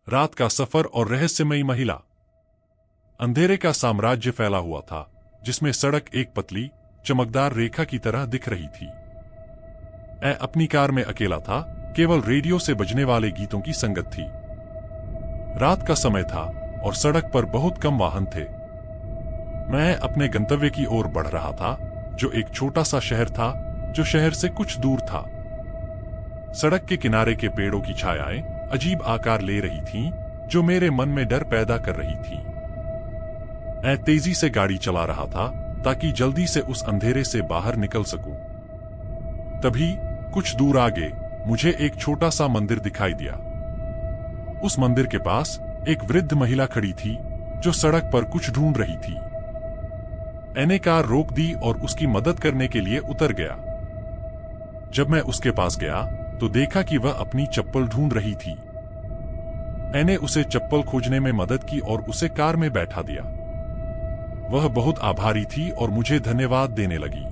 रात का सफर और रहस्यमयी महिला। अंधेरे का साम्राज्य फैला हुआ था, जिसमें सड़क एक पतली, चमकदार रेखा की तरह दिख रही थी। मैं अपनी कार में अकेला था, केवल रेडियो से बजने वाले गीतों की संगत थी। रात का समय था और सड़क पर बहुत कम वाहन थे। मैं अपने गंतव्य की ओर बढ़ रहा था, जो एक छोटा सा शहर था, जो शहर से कुछ दूर था। सड़क के किनारे के पेड़ों की छायाएं अजीब आकार ले रही थीं, जो मेरे मन में डर पैदा कर रही थीं। मैं तेजी से गाड़ी चला रहा था ताकि जल्दी से उस अंधेरे से बाहर निकल सकूं। तभी कुछ दूर आगे मुझे एक छोटा सा मंदिर दिखाई दिया। उस मंदिर के पास एक वृद्ध महिला खड़ी थी, जो सड़क पर कुछ ढूंढ रही थी। मैंने कार रोक दी और उसकी मदद करने के लिए उतर गया। जब मैं उसके पास गया तो देखा कि वह अपनी चप्पल ढूंढ रही थी। मैंने उसे चप्पल खोजने में मदद की और उसे कार में बैठा दिया। वह बहुत आभारी थी और मुझे धन्यवाद देने लगी।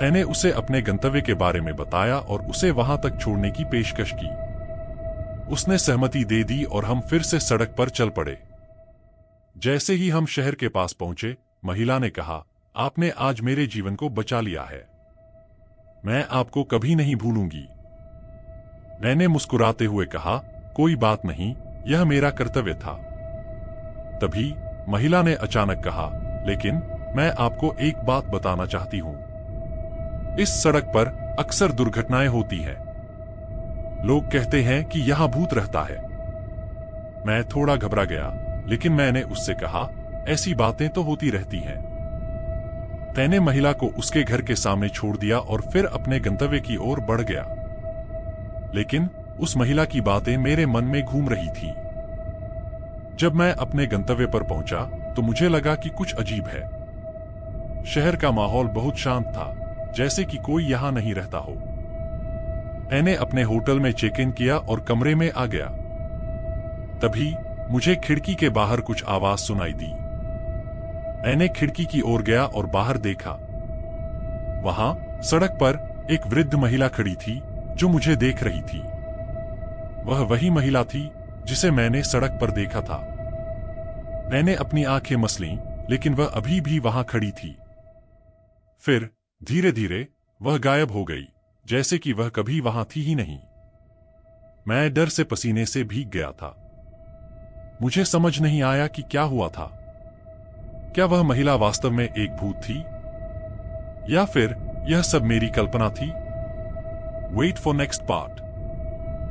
मैंने उसे अपने गंतव्य के बारे में बताया और उसे वहां तक छोड़ने की पेशकश की। उसने सहमति दे दी और हम फिर से सड़क पर चल पड़े। जैसे ही हम शहर के पास पहुंचे, महिला ने कहा, आपने आज मेरे जीवन को बचा लिया है। मैं आपको कभी नहीं भूलूंगी। मैंने मुस्कुराते हुए कहा, कोई बात नहीं, यह मेरा कर्तव्य था। तभी महिला ने अचानक कहा, लेकिन मैं आपको एक बात बताना चाहती हूं। इस सड़क पर अक्सर दुर्घटनाएं होती हैं। लोग कहते हैं कि यहां भूत रहता है। मैं थोड़ा घबरा गया, लेकिन मैंने उससे कहा, ऐसी बातें तो होती रहती हैं। मैंने महिला को उसके घर के सामने छोड़ दिया और फिर अपने गंतव्य की ओर बढ़ गया। लेकिन उस महिला की बातें मेरे मन में घूम रही थी। जब मैं अपने गंतव्य पर पहुंचा तो मुझे लगा कि कुछ अजीब है। शहर का माहौल बहुत शांत था, जैसे कि कोई यहां नहीं रहता हो। मैंने अपने होटल में चेक इन किया और कमरे में आ गया। तभी मुझे खिड़की के बाहर कुछ आवाज सुनाई दी। मैंने खिड़की की ओर गया और बाहर देखा। वहां सड़क पर एक वृद्ध महिला खड़ी थी, जो मुझे देख रही थी। वह वही महिला थी जिसे मैंने सड़क पर देखा था। मैंने अपनी आंखें मसलीं, लेकिन वह अभी भी वहां खड़ी थी। फिर धीरे धीरे वह गायब हो गई, जैसे कि वह कभी वहां थी ही नहीं। मैं डर से पसीने से भीग गया था। मुझे समझ नहीं आया कि क्या हुआ था। क्या वह महिला वास्तव में एक भूत थी, या फिर यह सब मेरी कल्पना थी? Wait for next part.